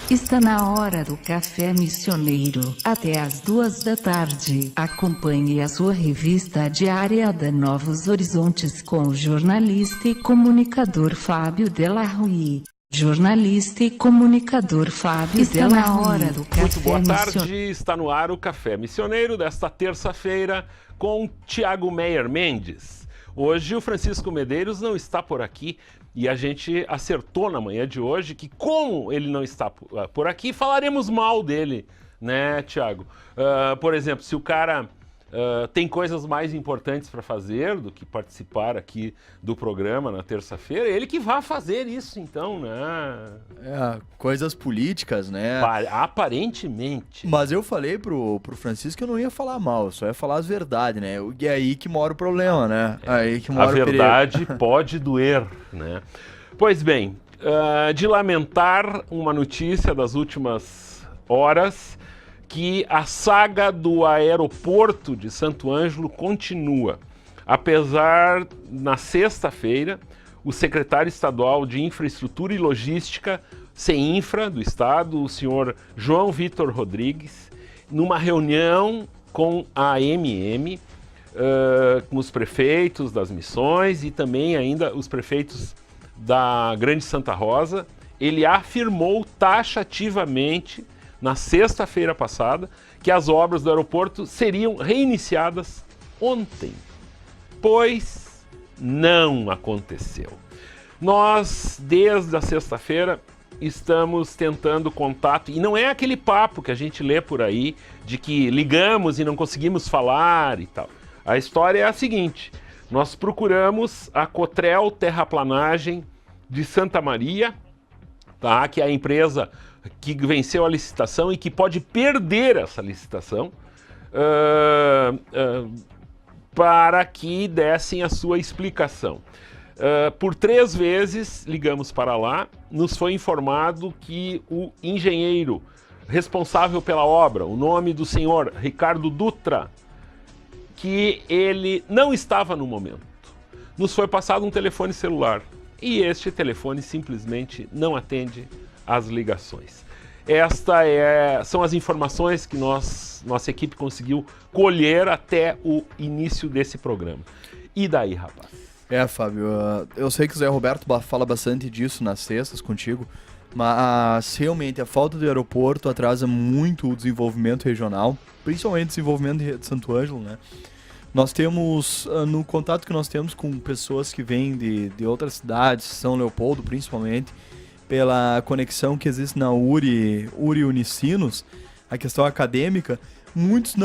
Está na hora do Café Missioneiro, até às 14h. Acompanhe a sua revista diária da Novos Horizontes com o jornalista e comunicador Fábio Della Rui. Jornalista e comunicador Fábio Della Rui. Está na hora do Café Muito boa tarde, está no ar o Café Missioneiro desta terça-feira com Tiago Meyer Mendes. Hoje o Francisco Medeiros não está por aqui e a gente acertou na manhã de hoje que, como ele não está por aqui, falaremos mal dele, né, Tiago? Por exemplo, se o cara tem coisas mais importantes para fazer do que participar aqui do programa na terça-feira, ele que vai fazer isso, então, né? Coisas políticas, né? Aparentemente. Mas eu falei pro Francisco que eu não ia falar mal, eu só ia falar as verdades, né? E é aí que mora o problema, né? Aí que mora a verdade pode doer, né? Pois bem, de lamentar uma notícia das últimas horas, que a saga do aeroporto de Santo Ângelo continua. Apesar, na sexta-feira, o secretário estadual de Infraestrutura e Logística, CEINFRA, do Estado, o senhor João Vitor Rodrigues, numa reunião com a AMM, com os prefeitos das Missões e também ainda os prefeitos da Grande Santa Rosa, ele afirmou taxativamente na sexta-feira passada, que as obras do aeroporto seriam reiniciadas ontem, pois não aconteceu. Nós, desde a sexta-feira, estamos tentando contato, e não é aquele papo que a gente lê por aí, de que ligamos e não conseguimos falar e tal. A história é a seguinte: nós procuramos a Cotrel Terraplanagem de Santa Maria, tá? Que é a empresa que venceu a licitação e que pode perder essa licitação, para que dessem a sua explicação. Por 3 vezes ligamos para lá, nos foi informado que o engenheiro responsável pela obra, o nome do senhor Ricardo Dutra, que ele não estava no momento. Nos foi passado um telefone celular e este telefone simplesmente não atende as ligações. São as informações que nossa equipe conseguiu colher até o início desse programa. E daí, rapaz? Fábio, eu sei que o Zé Roberto fala bastante disso nas sextas contigo, mas realmente a falta do aeroporto atrasa muito o desenvolvimento regional, principalmente o desenvolvimento de Santo Ângelo, né? Nós temos, no contato que nós temos com pessoas que vêm de outras cidades, São Leopoldo principalmente, pela conexão que existe na URI Unicinos, a questão acadêmica, muitos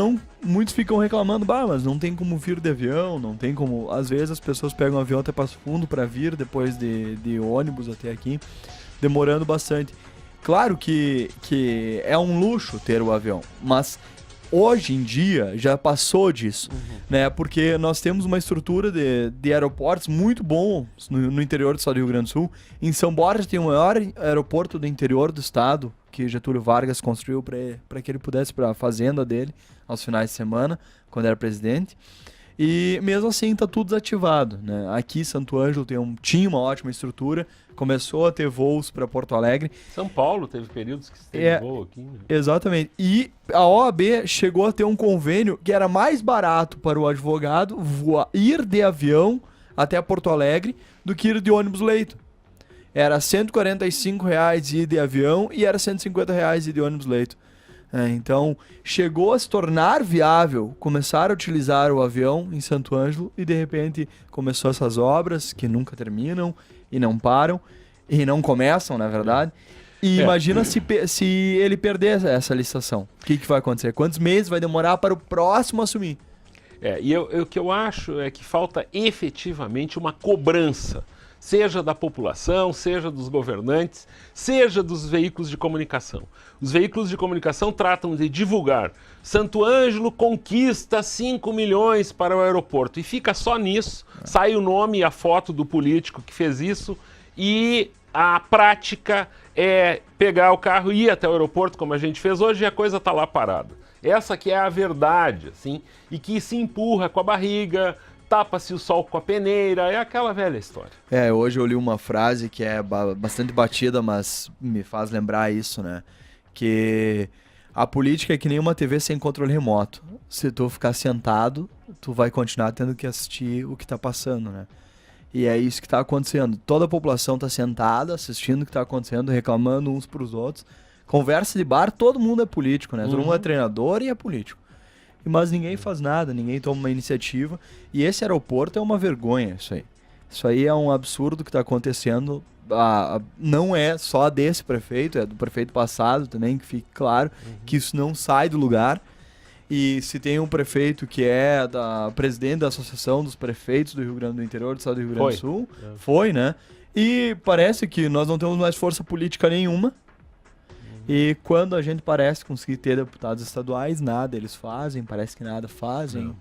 ficam reclamando, mas não tem como vir de avião, não tem como. Às vezes as pessoas pegam um avião até Passo Fundo para vir depois de ônibus até aqui, demorando bastante. Claro que é um luxo ter o avião, mas hoje em dia já passou disso, né? Porque nós temos uma estrutura de aeroportos muito bons no interior do estado do Rio Grande do Sul. Em São Borja tem o maior aeroporto do interior do estado, que Getúlio Vargas construiu para que ele pudesse ir para a fazenda dele aos finais de semana, quando era presidente. E mesmo assim está tudo desativado, né? Aqui Santo Ângelo tinha uma ótima estrutura, começou a ter voos para Porto Alegre. São Paulo teve períodos que teve voo aqui, né? Exatamente. E a OAB chegou a ter um convênio que era mais barato para o advogado ir de avião até Porto Alegre do que ir de ônibus-leito. Era R$ 145 ir de avião e era R$ 150 ir de ônibus-leito. Então, chegou a se tornar viável começar a utilizar o avião em Santo Ângelo e, de repente, começou essas obras que nunca terminam e não param e não começam, na verdade. E imagina se ele perder essa licitação. O que vai acontecer? Quantos meses vai demorar para o próximo assumir? O que eu acho é que falta efetivamente uma cobrança, seja da população, seja dos governantes, seja dos veículos de comunicação. Os veículos de comunicação tratam de divulgar: Santo Ângelo conquista 5 milhões para o aeroporto. E fica só nisso, sai o nome e a foto do político que fez isso, e a prática é pegar o carro e ir até o aeroporto, como a gente fez hoje, e a coisa está lá parada. Essa que é a verdade, assim, e que se empurra com a barriga, tapa-se o sol com a peneira, é aquela velha história. Hoje eu li uma frase que é bastante batida, mas me faz lembrar isso, né? Que a política é que nem uma TV sem controle remoto. Se tu ficar sentado, tu vai continuar tendo que assistir o que tá passando, né? E é isso que tá acontecendo. Toda a população tá sentada, assistindo o que tá acontecendo, reclamando uns pros outros. Conversa de bar, todo mundo é político, né? Todo mundo é treinador e é político. Mas ninguém faz nada, ninguém toma uma iniciativa. E esse aeroporto é uma vergonha, isso aí. Isso aí é um absurdo que está acontecendo. Não é só desse prefeito, é do prefeito passado também, que fique claro que isso não sai do lugar. E se tem um prefeito que é presidente da Associação dos Prefeitos do Rio Grande do Interior, do Estado do Rio Grande do Sul, foi, né? E parece que nós não temos mais força política nenhuma. E quando a gente parece conseguir ter deputados estaduais, nada eles fazem, parece que nada fazem. Não.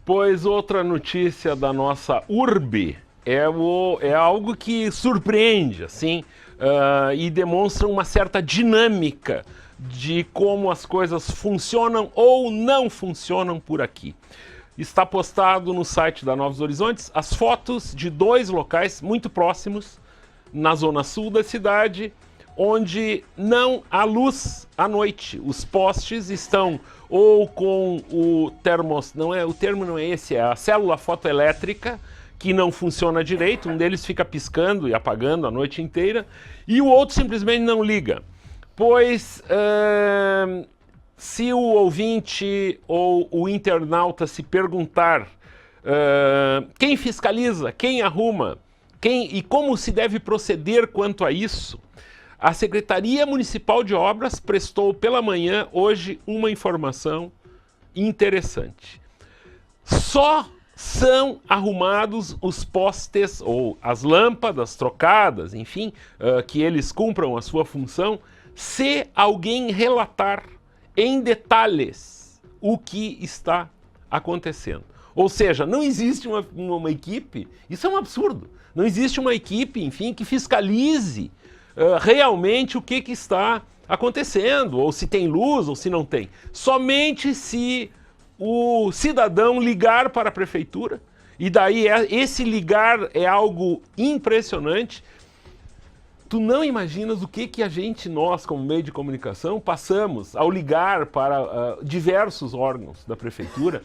Pois outra notícia da nossa urbe é algo que surpreende, assim, e demonstra uma certa dinâmica de como as coisas funcionam ou não funcionam por aqui. Está postado no site da Novos Horizontes as fotos de 2 locais muito próximos, na zona sul da cidade, onde não há luz à noite. Os postes estão ou com o o termo não é esse, é a célula fotoelétrica, que não funciona direito, um deles fica piscando e apagando a noite inteira, e o outro simplesmente não liga. Pois, se o ouvinte ou o internauta se perguntar quem fiscaliza, quem arruma, e como se deve proceder quanto a isso, a Secretaria Municipal de Obras prestou pela manhã, hoje, uma informação interessante. Só são arrumados os postes ou as lâmpadas trocadas, enfim, que eles cumpram a sua função, se alguém relatar em detalhes o que está acontecendo. Ou seja, não existe uma equipe, isso é um absurdo, não existe uma equipe, enfim, que fiscalize realmente o que está acontecendo, ou se tem luz ou se não tem. Somente se o cidadão ligar para a prefeitura, e daí esse ligar é algo impressionante. Tu não imaginas o que nós, como meio de comunicação, passamos ao ligar para diversos órgãos da prefeitura.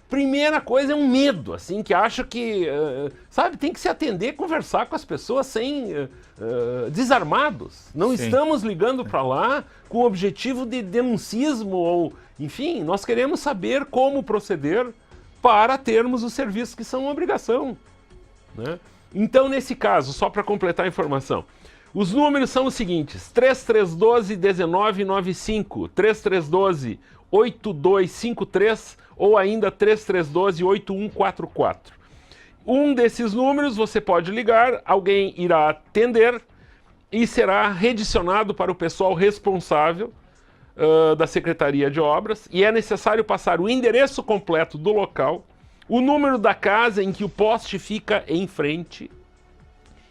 Primeira coisa é um medo, assim, que acha que, sabe, tem que se atender, conversar com as pessoas desarmados. Não estamos ligando para lá com o objetivo de denuncismo ou, enfim, nós queremos saber como proceder para termos os serviços que são uma obrigação, né? Então, nesse caso, só para completar a informação, os números são os seguintes: 3312-1995, 3312-8253 ou ainda 3312-8144. Um desses números você pode ligar, alguém irá atender e será redicionado para o pessoal responsável da Secretaria de Obras, e é necessário passar o endereço completo do local, o número da casa em que o poste fica em frente.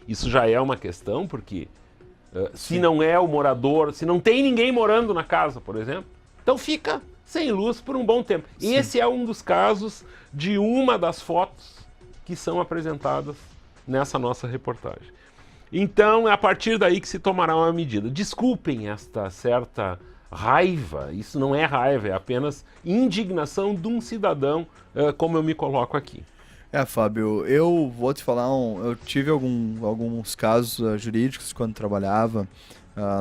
Isso já é uma questão, porque se não é o morador, se não tem ninguém morando na casa, por exemplo, então fica sem luz por um bom tempo. Sim. Esse é um dos casos de uma das fotos que são apresentadas nessa nossa reportagem. Então, é a partir daí que se tomará uma medida. Desculpem esta certa raiva, isso não é raiva, é apenas indignação de um cidadão, como eu me coloco aqui. Fábio, eu vou te falar, eu tive alguns casos jurídicos quando trabalhava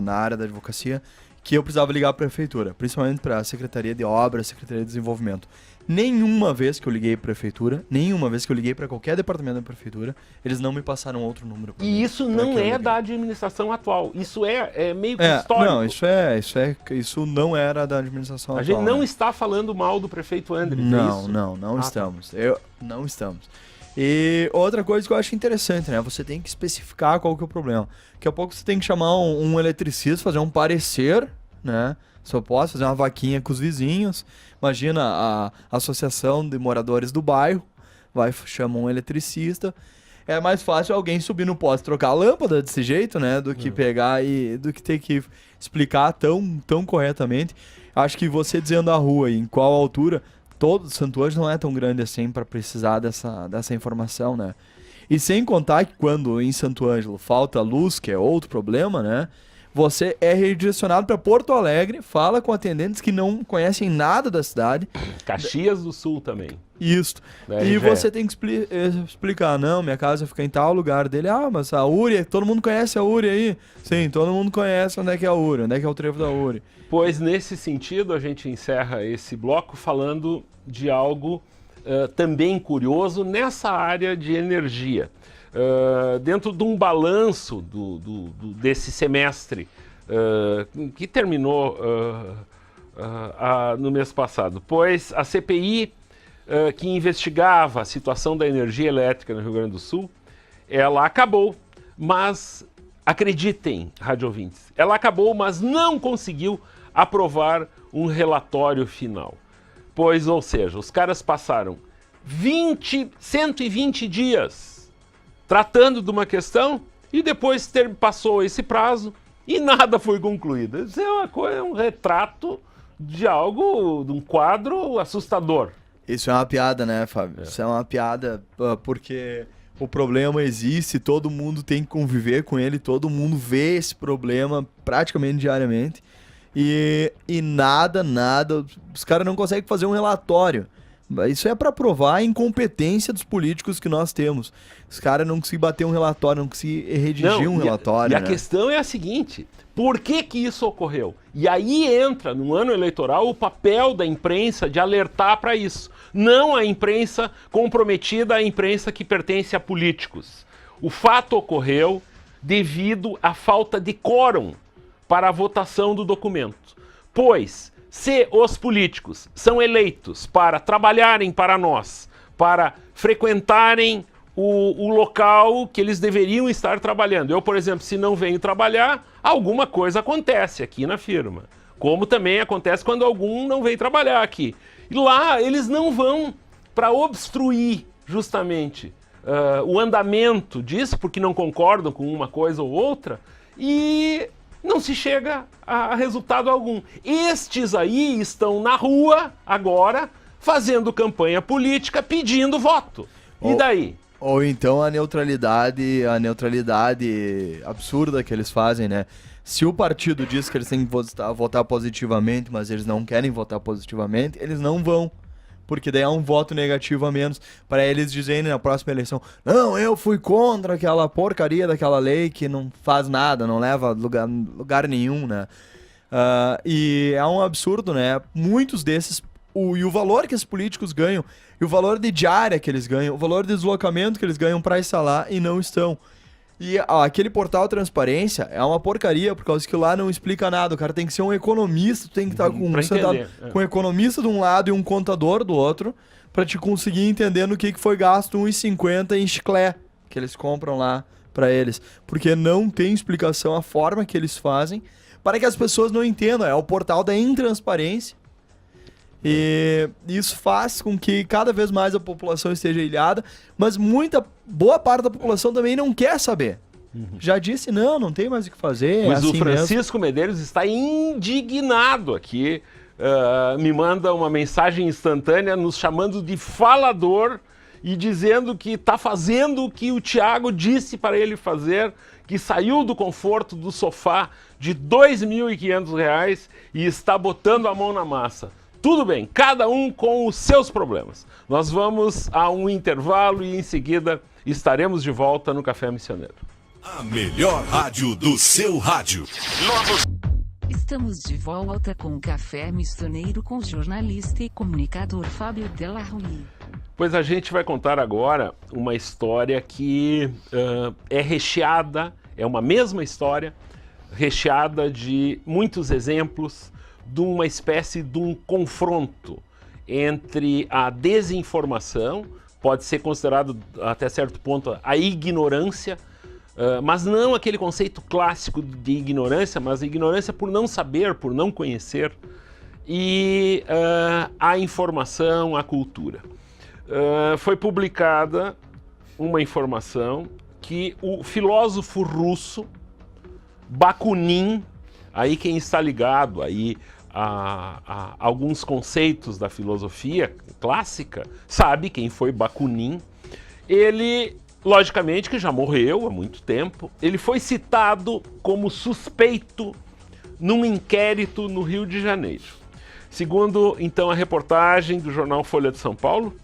na área da advocacia, que eu precisava ligar para a prefeitura, principalmente para a Secretaria de Obras, Secretaria de Desenvolvimento. Nenhuma vez que eu liguei para a prefeitura, nenhuma vez que eu liguei para qualquer departamento da prefeitura, eles não me passaram outro número. E isso não é da administração atual, isso é meio que histórico. Não, isso não era da administração atual. A gente não está falando mal do prefeito André. Não estamos. Não estamos. E outra coisa que eu acho interessante, né? Você tem que especificar qual que é o problema. Daqui a pouco você tem que chamar um eletricista, fazer um parecer, né? Só posso fazer uma vaquinha com os vizinhos. Imagina a associação de moradores do bairro, chama um eletricista. É mais fácil alguém subir no poste e trocar a lâmpada desse jeito, né? Do que do que ter que explicar tão corretamente. Acho que você dizendo a rua e em qual altura, todo Santo Ângelo não é tão grande assim para precisar dessa informação, né? E sem contar que quando em Santo Ângelo falta luz, que é outro problema, né? Você é redirecionado para Porto Alegre, fala com atendentes que não conhecem nada da cidade. Caxias do Sul também. Isso. E você tem que explicar, não, minha casa fica em tal lugar dele. Ah, mas a URI, todo mundo conhece a URI aí? Sim, todo mundo conhece onde é que é a URI, onde é que é o trevo da URI. Pois, nesse sentido, a gente encerra esse bloco falando de algo também curioso nessa área de energia. Dentro de um balanço desse semestre que terminou no mês passado, pois a CPI que investigava a situação da energia elétrica no Rio Grande do Sul, ela acabou, mas acreditem, rádio ouvintes, ela acabou, mas não conseguiu aprovar um relatório final. Pois, ou seja, os caras passaram 120 dias tratando de uma questão e depois passou esse prazo e nada foi concluído. Isso é uma coisa, um retrato de algo, de um quadro assustador. Isso é uma piada, né, Fábio? Isso é uma piada porque o problema existe, todo mundo tem que conviver com ele, todo mundo vê esse problema praticamente diariamente e nada, os caras não conseguem fazer um relatório. Isso é para provar a incompetência dos políticos que nós temos. Os caras não conseguem bater um relatório, não conseguem redigir um relatório. E a questão é a seguinte, por que isso ocorreu? E aí entra, no ano eleitoral, o papel da imprensa de alertar para isso. Não a imprensa comprometida, a imprensa que pertence a políticos. O fato ocorreu devido à falta de quórum para a votação do documento. Pois, se os políticos são eleitos para trabalharem para nós, para frequentarem o local que eles deveriam estar trabalhando. Eu, por exemplo, se não venho trabalhar, alguma coisa acontece aqui na firma. Como também acontece quando algum não vem trabalhar aqui. E lá eles não vão para obstruir justamente o andamento disso, porque não concordam com uma coisa ou outra, e não se chega a resultado algum. Estes aí estão na rua agora, fazendo campanha política, pedindo voto. E daí? Ou então a neutralidade absurda que eles fazem, né? Se o partido diz que eles têm que votar positivamente, mas eles não querem votar positivamente, eles não vão. Porque daí é um voto negativo a menos para eles dizerem na próxima eleição: não, eu fui contra aquela porcaria daquela lei que não faz nada, não leva a lugar nenhum, né? E é um absurdo, né? Muitos desses, e o valor que esses políticos ganham, e o valor de diária que eles ganham, o valor de deslocamento que eles ganham para estar lá e não estão. E aquele portal Transparência é uma porcaria, por causa que lá não explica nada. O cara tem que ser um economista, tu tem que estar com um economista de um lado e um contador do outro, para te conseguir entender no que foi gasto R$1,50 em chiclete que eles compram lá para eles. Porque não tem explicação a forma que eles fazem, para que as pessoas não entendam. É o portal da intransparência. E isso faz com que cada vez mais a população esteja ilhada, mas boa parte da população também não quer saber. Já disse, não tem mais o que fazer. Mas é assim o Francisco Medeiros está indignado aqui, me manda uma mensagem instantânea nos chamando de falador e dizendo que está fazendo o que o Thiago disse para ele fazer, que saiu do conforto do sofá de R$2.500 e está botando a mão na massa. Tudo bem, cada um com os seus problemas. Nós vamos a um intervalo e em seguida estaremos de volta no Café Missioneiro. A melhor rádio do seu rádio. Estamos de volta com o Café Missioneiro com o jornalista e comunicador Fábio Della Rui. Pois a gente vai contar agora uma história que é recheada, é uma mesma história, recheada de muitos exemplos, de uma espécie de um confronto entre a desinformação, pode ser considerado até certo ponto a ignorância, mas não aquele conceito clássico de ignorância, mas a ignorância por não saber, por não conhecer, e a informação, a cultura. Foi publicada uma informação que o filósofo russo Bakunin, aí quem está ligado aí alguns conceitos da filosofia clássica, sabe quem foi Bakunin. Ele, logicamente, que já morreu há muito tempo, ele foi citado como suspeito num inquérito no Rio de Janeiro. Segundo, então, a reportagem do jornal Folha de São Paulo,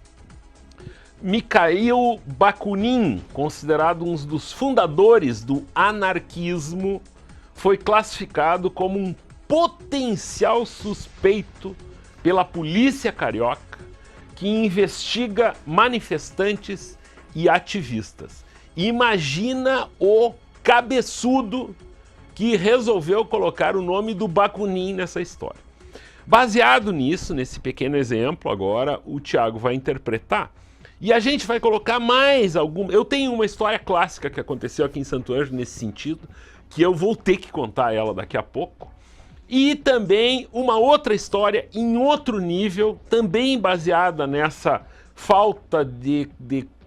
Mikhail Bakunin, considerado um dos fundadores do anarquismo, foi classificado como um potencial suspeito pela polícia carioca que investiga manifestantes e ativistas. Imagina o cabeçudo que resolveu colocar o nome do Bakunin nessa história. Baseado nisso, nesse pequeno exemplo, agora o Thiago vai interpretar e a gente vai colocar mais algum. Eu tenho uma história clássica que aconteceu aqui em Santo Ângelo nesse sentido, que eu vou ter que contar ela daqui a pouco. E também uma outra história em outro nível, também baseada nessa falta de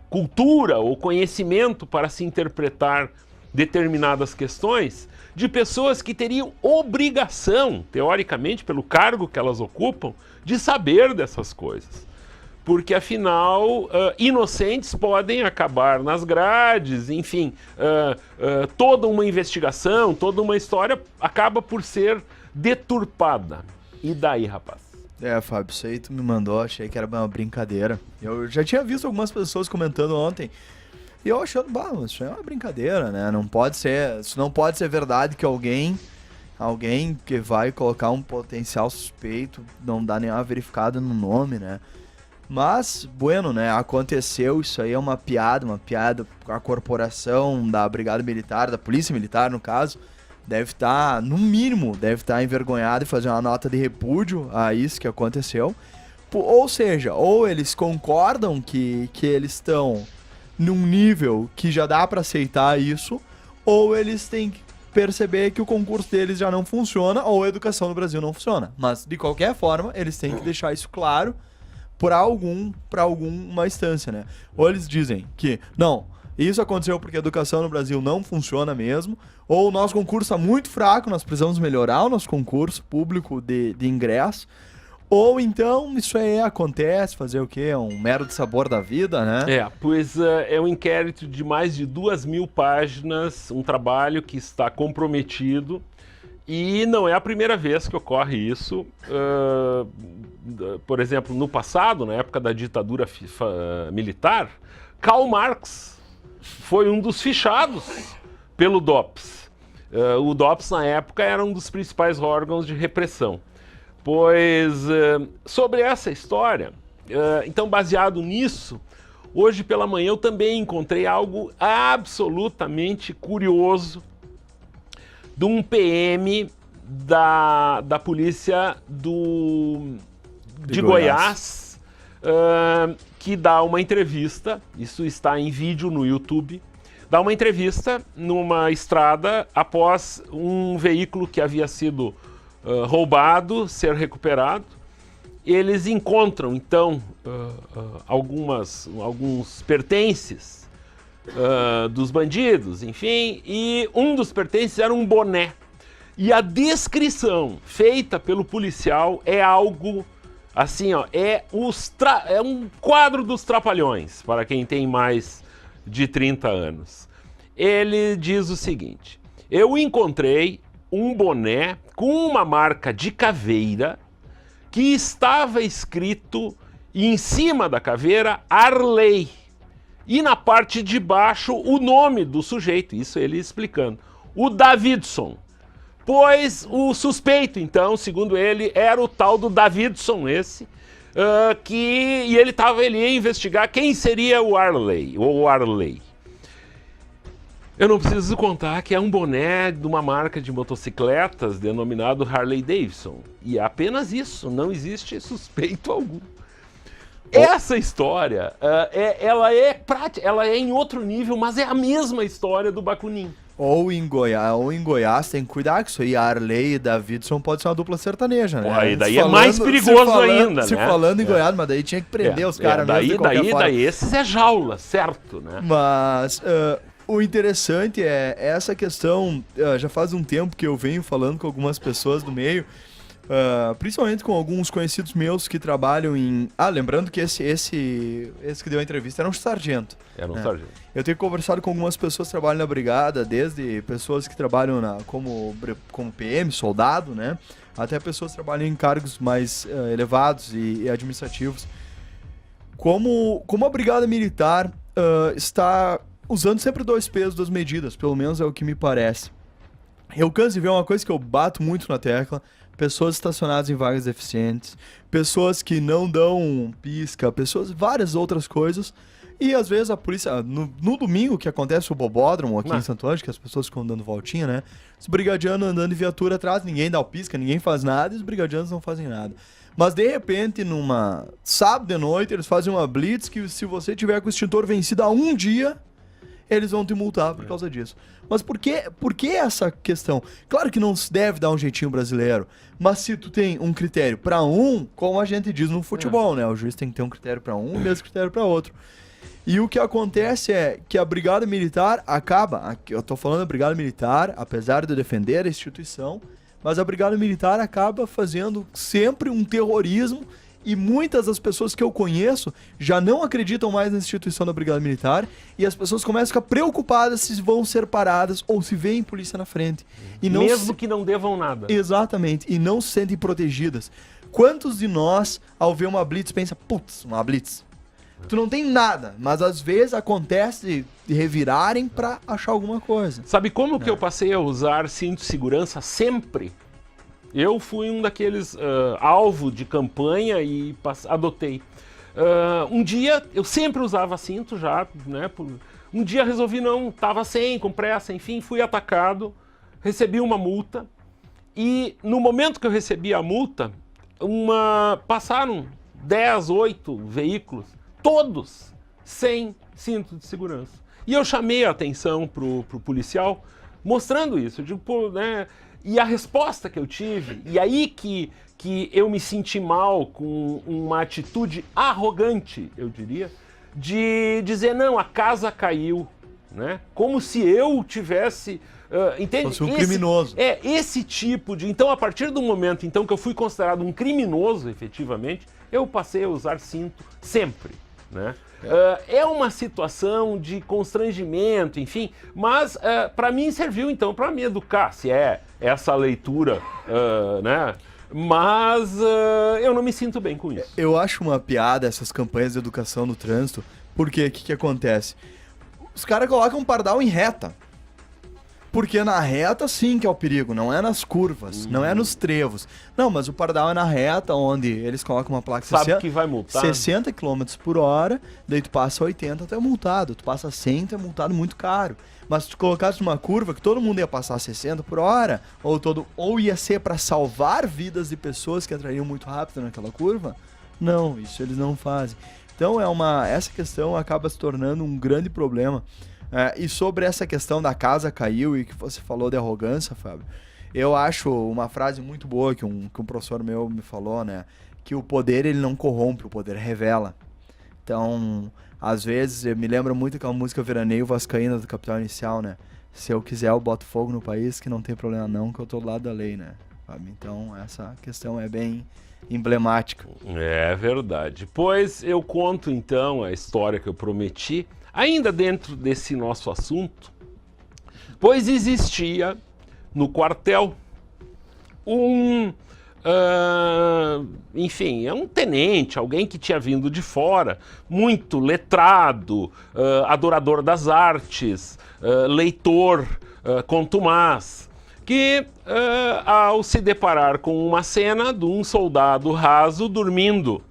cultura ou conhecimento para se interpretar determinadas questões, de pessoas que teriam obrigação, teoricamente, pelo cargo que elas ocupam, de saber dessas coisas. Porque, afinal, inocentes podem acabar nas grades, enfim, toda uma investigação, toda uma história acaba por ser deturpada. E daí, rapaz? Fábio, isso aí tu me mandou, achei que era uma brincadeira. Eu já tinha visto algumas pessoas comentando ontem, e eu achando, isso é uma brincadeira, né? Isso não pode ser verdade que alguém que vai colocar um potencial suspeito não dá nenhuma verificada no nome, né? Mas, bueno, né, aconteceu, isso aí é uma piada com a corporação da Brigada Militar, da Polícia Militar, no caso, deve estar, no mínimo, envergonhada e fazer uma nota de repúdio a isso que aconteceu. Ou seja, ou eles concordam que eles estão num nível que já dá para aceitar isso, ou eles têm que perceber que o concurso deles já não funciona, ou a educação no Brasil não funciona. Mas, de qualquer forma, eles têm que deixar isso claro para alguma instância, né? Ou eles dizem que, não, isso aconteceu porque a educação no Brasil não funciona mesmo, ou o nosso concurso está muito fraco, nós precisamos melhorar o nosso concurso público de ingresso, ou então isso aí acontece, fazer o quê? É um mero de sabor da vida, né? Pois é um inquérito de mais de 2.000 páginas, um trabalho que está comprometido. E não é a primeira vez que ocorre isso. Por exemplo, no passado, na época da ditadura militar, Karl Marx foi um dos fichados pelo DOPS. O DOPS, na época, era um dos principais órgãos de repressão. Pois, sobre essa história, então, baseado nisso, hoje pela manhã eu também encontrei algo absolutamente curioso de um PM da polícia de Goiás, que dá uma entrevista, isso está em vídeo no YouTube, dá uma entrevista numa estrada após um veículo que havia sido roubado ser recuperado. Eles encontram, então, alguns pertences dos bandidos, enfim, e um dos pertences era um boné. E a descrição feita pelo policial é algo assim, é um quadro dos Trapalhões, para quem tem mais de 30 anos. Ele diz o seguinte: eu encontrei um boné com uma marca de caveira que estava escrito em cima da caveira Arley. E na parte de baixo, o nome do sujeito, isso ele explicando, o Davidson. Pois o suspeito, então, segundo ele, era o tal do Davidson esse, e ele ia investigar quem seria o Arley, ou o Arley. Eu não preciso contar que é um boné de uma marca de motocicletas denominado Harley Davidson. E é apenas isso, não existe suspeito algum. Essa história, ela é em outro nível, mas é a mesma história do Bakunin. Ou em Goiás, tem que cuidar que isso aí, Arley e Davidson pode ser uma dupla sertaneja, né? Aí daí é mais perigoso ainda, né? Se falando em Goiás, mas daí tinha que prender os caras, né? Daí esses é jaula, certo, né? Mas o interessante é essa questão, já faz um tempo que eu venho falando com algumas pessoas do meio, Principalmente com alguns conhecidos meus que trabalham em... lembrando que esse que deu a entrevista era um sargento. Era um sargento. Eu tenho conversado com algumas pessoas que trabalham na brigada, desde pessoas que trabalham como PM, soldado, né? Até pessoas que trabalham em cargos mais elevados e administrativos. Como a brigada militar está usando sempre 2 pesos, 2 medidas, pelo menos é o que me parece. Eu canso de ver uma coisa que eu bato muito na tecla: pessoas estacionadas em vagas deficientes, pessoas que não dão pisca, várias outras coisas. E às vezes a polícia, no domingo que acontece o bobódromo aqui em Santo Ângelo, que as pessoas ficam dando voltinha, né? Os brigadianos andando de viatura atrás, ninguém dá o pisca, ninguém faz nada e os brigadianos não fazem nada. Mas de repente, numa sábado de noite, eles fazem uma blitz que se você tiver com o extintor vencido há 1 dia, eles vão te multar por causa disso. Mas por que essa questão? Claro que não se deve dar um jeitinho brasileiro, mas se tu tem um critério para como a gente diz no futebol, né? O juiz tem que ter um critério para e o mesmo critério para outro. E o que acontece é que a brigada militar eu tô falando da brigada militar, apesar de eu defender a instituição, mas a brigada militar acaba fazendo sempre um terrorismo. E muitas das pessoas que eu conheço já não acreditam mais na instituição da Brigada Militar e as pessoas começam a ficar preocupadas se vão ser paradas ou se veem polícia na frente. E Mesmo que não devam nada. Exatamente, e não se sentem protegidas. Quantos de nós, ao ver uma blitz, pensa, putz, uma blitz? Tu não tem nada, mas às vezes acontece de revirarem pra achar alguma coisa. Sabe como que eu passei a usar cinto de segurança sempre? Eu fui um daqueles alvo de campanha e adotei. Um dia, eu sempre usava cinto já, né? Um dia resolvi tava sem, com pressa, enfim, fui atacado, recebi uma multa. E no momento que eu recebi a multa, passaram 8 veículos, todos sem cinto de segurança. E eu chamei a atenção pro policial, mostrando isso. Eu digo, pô, né? E a resposta que eu tive, e aí que eu me senti mal com uma atitude arrogante, eu diria, de dizer, não, a casa caiu, né? Como se eu tivesse... entende? Fosse um criminoso. Esse tipo de... Então, a partir do momento então, que eu fui considerado um criminoso, efetivamente, eu passei a usar cinto sempre, né? É uma situação de constrangimento, enfim, mas para mim serviu então para me educar, se é essa leitura, né? Mas eu não me sinto bem com isso. Eu acho uma piada essas campanhas de educação no trânsito, porque o que acontece? Os caras colocam um pardal em reta. Porque na reta sim que é o perigo, não é nas curvas, não é nos trevos. Não, mas o pardal é na reta, onde eles colocam uma placa que vai multar. 60 km por hora, daí tu passa 80, tu é multado. Tu passa 100, tu é multado muito caro. Mas se tu colocasse numa curva que todo mundo ia passar 60 por hora, ou ia ser para salvar vidas de pessoas que entrariam muito rápido naquela curva, não, isso eles não fazem. Então essa questão acaba se tornando um grande problema. E sobre essa questão da casa caiu e que você falou de arrogância, Fábio, eu acho uma frase muito boa que um professor meu me falou, né? Que o poder ele não corrompe, o poder revela. Então, às vezes, eu me lembro muito aquela música Veraneio Vascaína do Capital Inicial, né? Se eu quiser eu boto fogo no país, que não tem problema não, que eu tô do lado da lei, né? Fábio? Então, essa questão é bem emblemática. É verdade. Pois eu conto então a história que eu prometi. Ainda dentro desse nosso assunto, pois existia no quartel enfim, é um tenente, alguém que tinha vindo de fora, muito letrado, adorador das artes, leitor, contumaz, que ao se deparar com uma cena de um soldado raso dormindo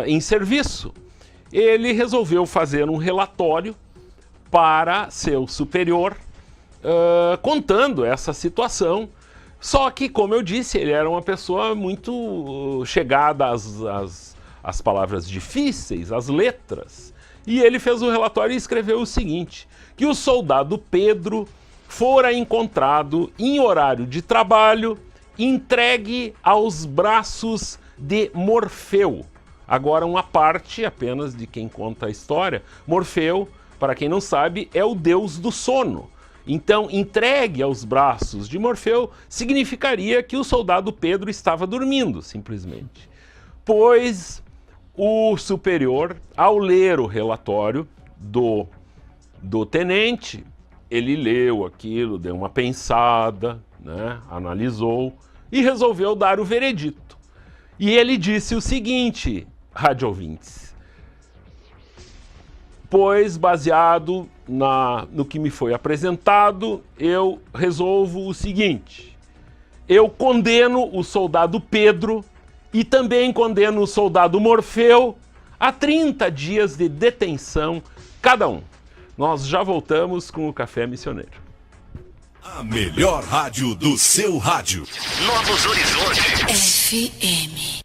em serviço, ele resolveu fazer um relatório para seu superior, contando essa situação. Só que, como eu disse, ele era uma pessoa muito chegada às palavras difíceis, às letras. E ele fez o relatório e escreveu o seguinte, que o soldado Pedro fora encontrado em horário de trabalho, entregue aos braços de Morfeu. Agora, uma parte apenas de quem conta a história. Morfeu, para quem não sabe, é o deus do sono. Então, entregue aos braços de Morfeu significaria que o soldado Pedro estava dormindo, simplesmente. Pois o superior, ao ler o relatório do tenente, ele leu aquilo, deu uma pensada, né, analisou e resolveu dar o veredito. E ele disse o seguinte, rádio ouvintes: pois, baseado no que me foi apresentado, eu resolvo o seguinte: eu condeno o soldado Pedro e também condeno o soldado Morfeu a 30 dias de detenção cada um. Nós já voltamos com o Café Missioneiro. A melhor rádio do seu rádio. Novos Horizontes. FM.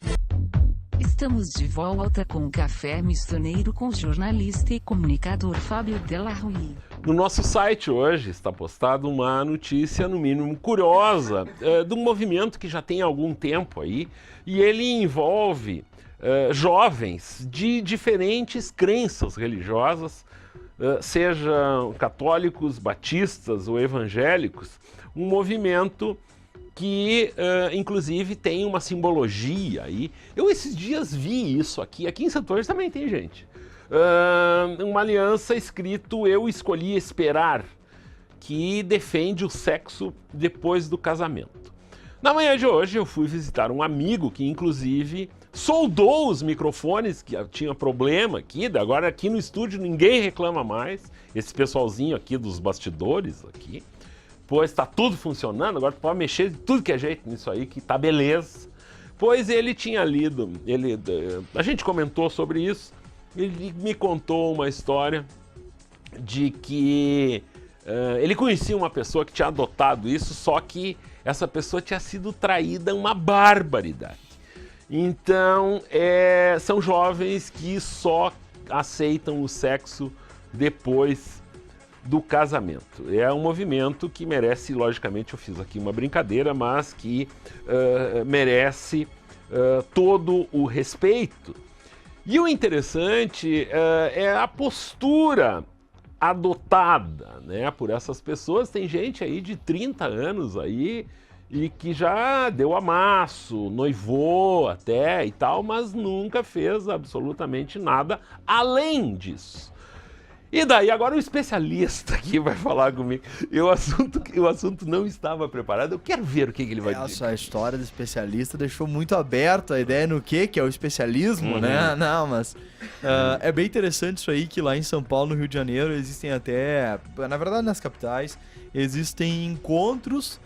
Estamos de volta com o Café Missioneiro com o jornalista e comunicador Fábio Della Rui. No nosso site hoje está postada uma notícia, no mínimo curiosa, de um movimento que já tem algum tempo aí, e ele envolve jovens de diferentes crenças religiosas, sejam católicos, batistas ou evangélicos, um movimento que, inclusive, tem uma simbologia aí. Eu esses dias vi isso aqui em Santo Ângelo também tem gente. Uma aliança escrito "Eu escolhi esperar", que defende o sexo depois do casamento. Na manhã de hoje eu fui visitar um amigo que, inclusive, soldou os microfones, que tinha problema aqui, agora aqui no estúdio ninguém reclama mais, esse pessoalzinho aqui dos bastidores aqui, pois está tudo funcionando, agora tu pode mexer de tudo que é jeito nisso aí, que tá beleza. Pois ele tinha lido, a gente comentou sobre isso, ele me contou uma história de que ele conhecia uma pessoa que tinha adotado isso, só que essa pessoa tinha sido traída uma barbaridade. Então, são jovens que só aceitam o sexo depois do casamento. É um movimento que merece, logicamente, eu fiz aqui uma brincadeira, mas que merece todo o respeito. E o interessante é a postura adotada, né, por essas pessoas. Tem gente aí de 30 anos aí e que já deu amasso, noivou até e tal, mas nunca fez absolutamente nada além disso. E daí agora o especialista aqui vai falar comigo. O assunto não estava preparado, eu quero ver o que ele vai dizer. Essa história do especialista deixou muito aberto a ideia no que é o especialismo, né? Não, mas é bem interessante isso aí, que lá em São Paulo, no Rio de Janeiro, existem até, na verdade nas capitais, existem encontros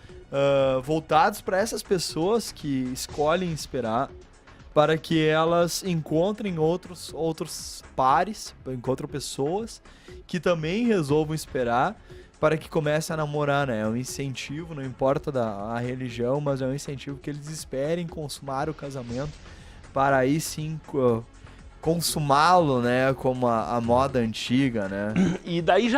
voltados para essas pessoas que escolhem esperar, para que elas encontrem outros pares, encontram pessoas que também resolvam esperar para que comecem a namorar, né? É um incentivo, não importa a religião, mas é um incentivo que eles esperem consumar o casamento para aí sim consumá-lo, né? Como a moda antiga, né? E daí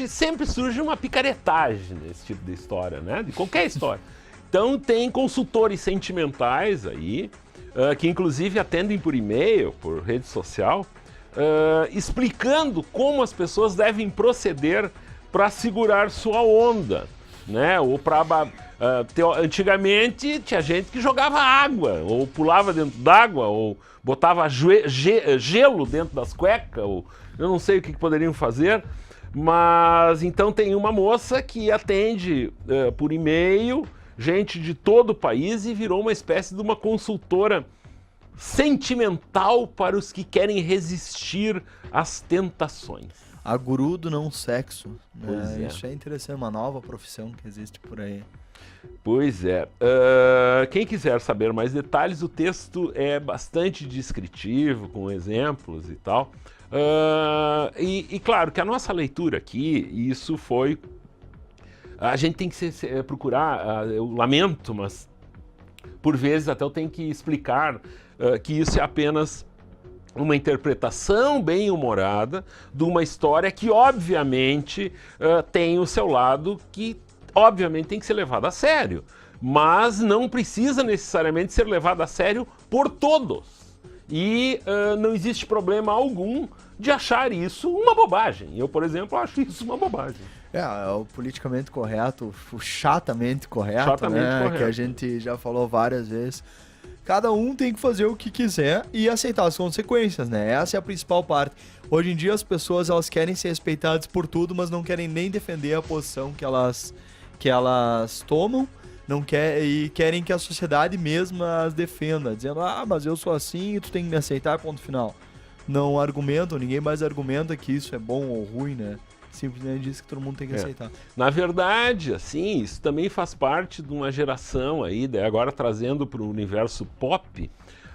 sempre surge uma picaretagem nesse tipo de história, né? De qualquer história. Então tem consultores sentimentais aí, que inclusive atendem por e-mail, por rede social, explicando como as pessoas devem proceder para segurar sua onda, né? Ou para antigamente tinha gente que jogava água, ou pulava dentro d'água, ou botava gelo dentro das cuecas, ou eu não sei o que poderiam fazer, mas então tem uma moça que atende por e-mail gente de todo o país e virou uma espécie de uma consultora sentimental para os que querem resistir às tentações. A guru do não sexo. Pois é. Isso é interessante, uma nova profissão que existe por aí. Pois é. Quem quiser saber mais detalhes, o texto é bastante descritivo, com exemplos e tal. E claro que a nossa leitura aqui, isso foi... A gente tem que procurar, eu lamento, mas por vezes até eu tenho que explicar que isso é apenas uma interpretação bem-humorada de uma história que obviamente tem o seu lado que obviamente tem que ser levado a sério, mas não precisa necessariamente ser levado a sério por todos. E não existe problema algum de achar isso uma bobagem. Eu, por exemplo, acho isso uma bobagem. É o politicamente correto, o chatamente correto, Chatamente né? correto. Que a gente já falou várias vezes. Cada um tem que fazer o que quiser e aceitar as consequências, né? Essa é a principal parte. Hoje em dia as pessoas elas querem ser respeitadas por tudo, mas não querem nem defender a posição que elas tomam, não e querem que a sociedade mesma as defenda, dizendo, mas eu sou assim e tu tem que me aceitar, ponto final. Não argumentam, ninguém mais argumenta que isso é bom ou ruim, né? Simplesmente diz que todo mundo tem que aceitar. Na verdade, assim, isso também faz parte de uma geração aí, agora trazendo para o universo pop,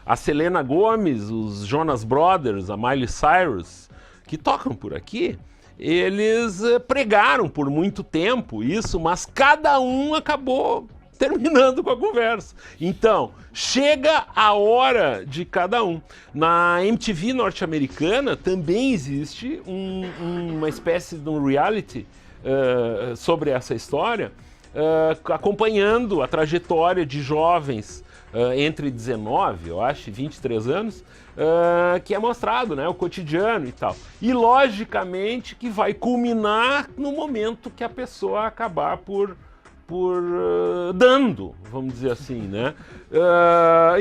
a Selena Gomez, os Jonas Brothers, a Miley Cyrus, que tocam por aqui, eles pregaram por muito tempo isso, mas cada um acabou terminando com a conversa. Então, chega a hora de cada um. Na MTV norte-americana também existe uma espécie de um reality sobre essa história, acompanhando a trajetória de jovens entre 19, eu acho, e 23 anos, que é mostrado, né, o cotidiano e tal. E, logicamente, que vai culminar no momento que a pessoa acabar por dando, vamos dizer assim, né?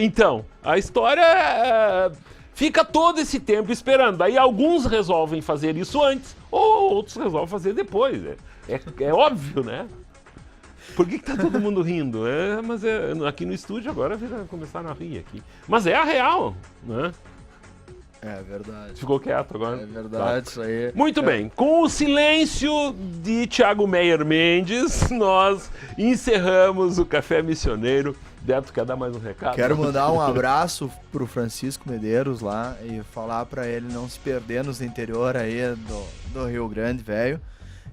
Então, a história fica todo esse tempo esperando. Aí alguns resolvem fazer isso antes, ou outros resolvem fazer depois. É óbvio, né? Por que tá todo mundo rindo? Mas aqui no estúdio agora começaram a rir aqui. Mas é a real, né? É verdade. Ficou quieto agora? É verdade, Tá. isso aí. Muito bem. Com o silêncio de Thiago Meyer Mendes, nós encerramos o Café Missioneiro. Beto, quer dar mais um recado? Quero mandar um abraço pro Francisco Medeiros lá e falar pra ele não se perder nos interior aí do Rio Grande, velho.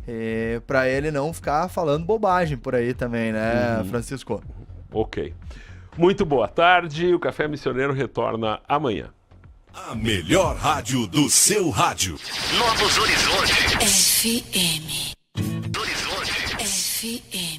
E pra ele não ficar falando bobagem por aí também, né, Francisco? Ok. Muito boa tarde. O Café Missioneiro retorna amanhã. A melhor rádio do seu rádio. Novos Horizontes. FM. Horizonte. FM.